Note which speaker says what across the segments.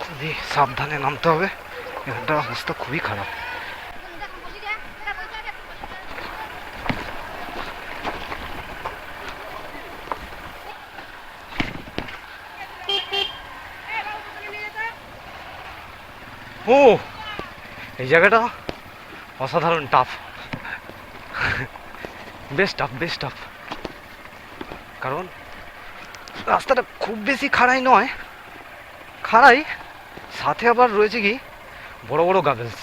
Speaker 1: খুবই সাবধানে নামতে হবে, এখানটার অবস্থা খুবই খারাপ। ও, এই জায়গাটা অসাধারণ টাফ, বেশ টাফ, বেশ টাফ। কারণ রাস্তাটা খুব বেশি খাড়াই নয়, খাড়াই সাথে আবার রয়েছে কি বড় বড় গাবেলস।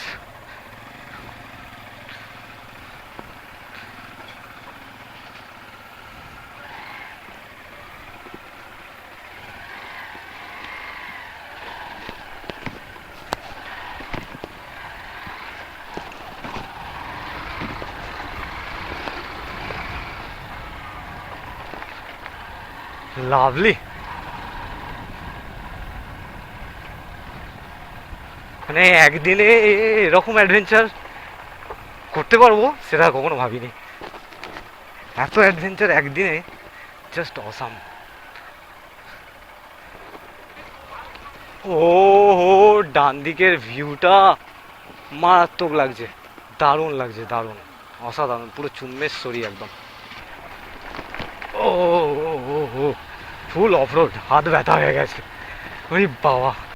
Speaker 1: লাভলি, মানে একদিনে এরকম অ্যাডভেঞ্চার করতে পারবো সেটা কখনো ভাবিনি। এত অ্যাডভেঞ্চার একদিনে, জাস্ট অসাম। ও হো, ডান দিকের ভিউটা মারাত্মক লাগছে, দারুণ লাগছে, দারুণ, অসাধারণ, পুরো চুম্বেশ্বরী একদম। ও ও ও ও, ফুল অফরোড, হাত ব্যথা হয়ে গেছে, ওই বাবা।